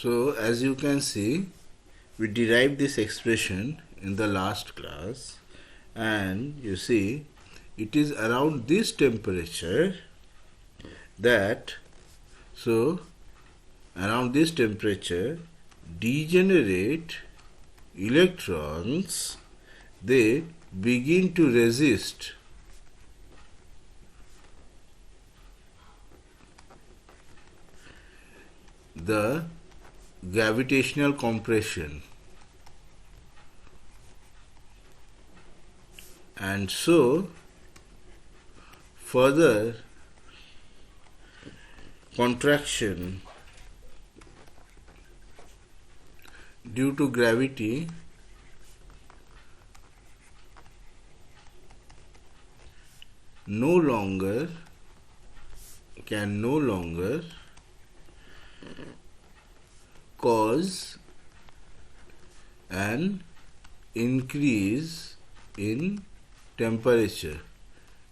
So as you can see, we derived this expression in the last class, and you see it is around this temperature that, so around this temperature, degenerate electrons, they begin to resist the gravitational compression, and so further contraction due to gravity can no longer cause an increase in temperature.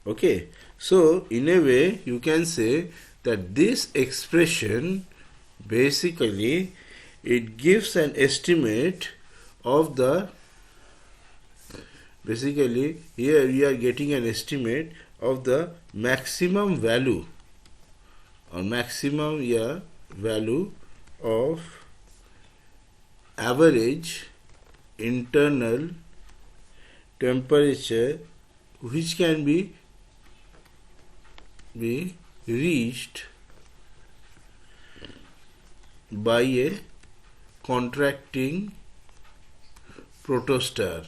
Okay, so in a way you can say that this expression basically it gives an estimate of the, basically here we are getting an estimate of the maximum value or maximum value of average internal temperature which can be reached by a contracting protostar.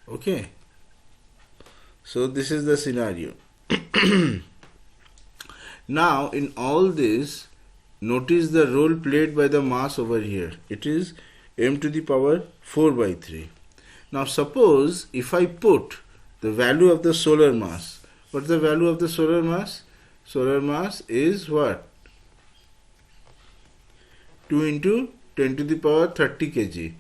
Okay, so this is the scenario. Now in all this, notice the role played by the mass over here. It is m to the power 4 by 3. Now suppose if I put the value of the solar mass. What is the value of the solar mass? Solar mass is what? 2 into 10 to the power 30 kg.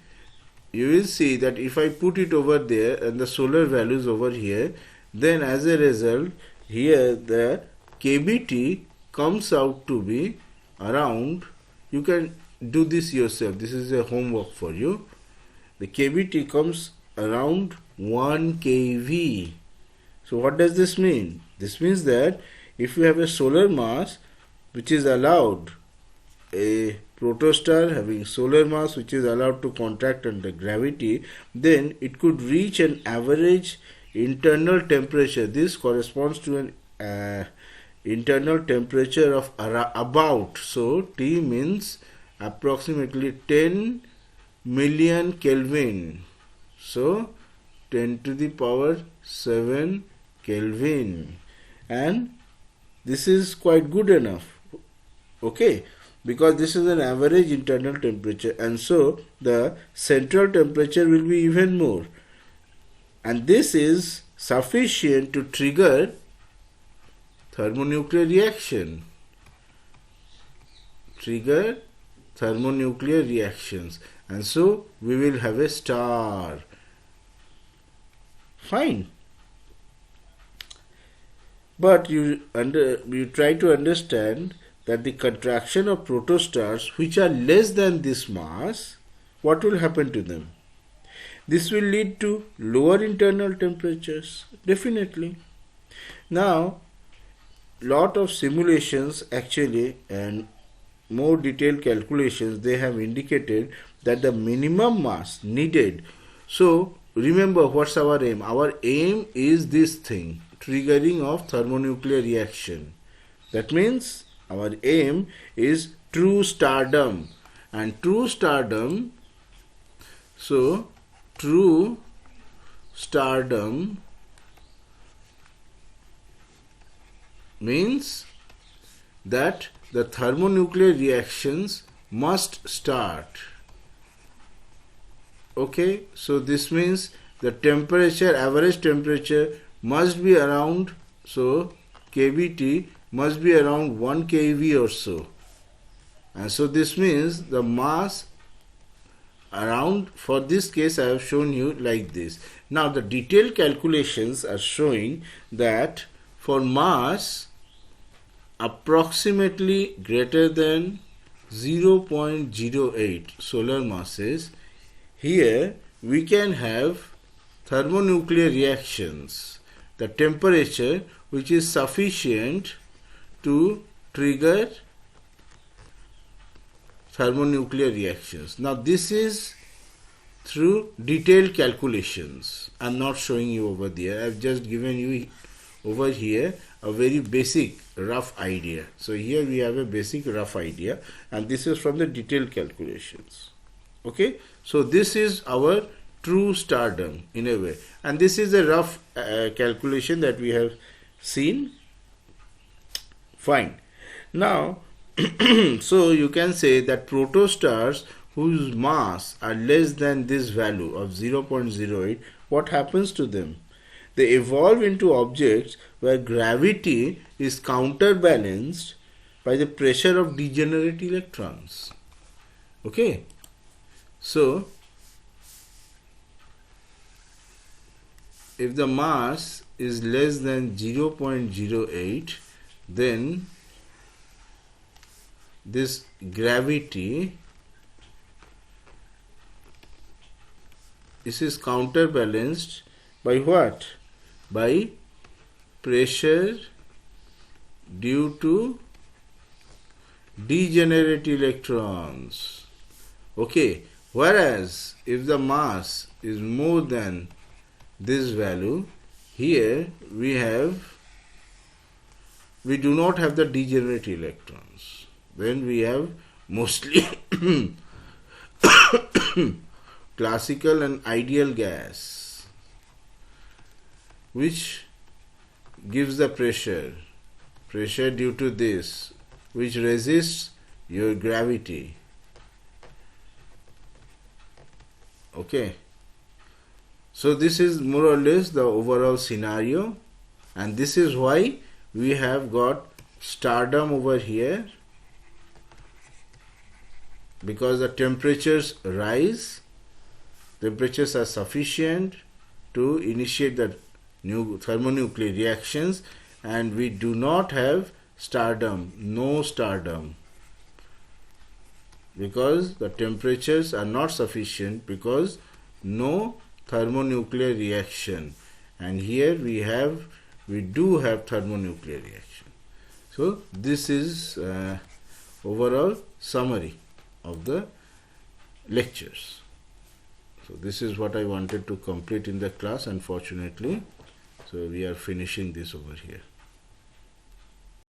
You will see that if I put it over there and the solar values over here, then as a result here the kBT comes out to be around, you can do this yourself, this is a homework for you. The kBT comes around 1 kV. So what does this mean? This means that if you have a solar mass which is allowed, a protostar having solar mass which is allowed to contract under gravity, then it could reach an average internal temperature. This corresponds to an internal temperature of about, so T means approximately 10 million Kelvin. So 10 to the power 7 Kelvin, and this is quite good enough. Okay, because this is an average internal temperature, and so the central temperature will be even more, and this is sufficient to trigger thermonuclear reaction. Trigger thermonuclear reactions, and so we will have a star. Fine. But you try to understand that the contraction of protostars which are less than this mass, what will happen to them? This will lead to lower internal temperatures, definitely. Now, lot of simulations actually and more detailed calculations, they have indicated that the minimum mass needed. So remember, what's our aim? Our aim is this thing, triggering of thermonuclear reaction. That means our aim is true stardom, and true stardom, so true stardom means that the thermonuclear reactions must start. Okay, so this means the temperature, average temperature must be around, so kBT must be around 1 kV or so, and so this means the mass around, for this case I have shown you like this. Now the detailed calculations are showing that for mass approximately greater than 0.08 solar masses, here we can have thermonuclear reactions, the temperature which is sufficient to trigger thermonuclear reactions. Now this is through detailed calculations. I am not showing you over there. I have just given you over here a very basic rough idea. So here we have a basic rough idea, and this is from the detailed calculations. Okay, so this is our true stardom in a way, and this is a rough calculation that we have seen. Fine. Now so you can say that protostars whose mass are less than this value of 0.08, what happens to them? They evolve into objects where gravity is counterbalanced by the pressure of degenerate electrons. Okay, so if the mass is less than 0.08, then this gravity, this is counterbalanced by what? By pressure due to degenerate electrons. Okay, whereas if the mass is more than this value, here we do not have the degenerate electrons. Then we have mostly classical and ideal gas, which gives the pressure due to this, which resists your gravity. Okay, so this is more or less the overall scenario, and this is why we have got stardom over here, because the temperatures rise, temperatures are sufficient to initiate the new thermonuclear reactions, and we do not have stardom, no stardom, because the temperatures are not sufficient, because no thermonuclear reaction, and here we do have thermonuclear reaction. So this is overall summary of the lectures. So this is what I wanted to complete in the class, unfortunately. So we are finishing this over here.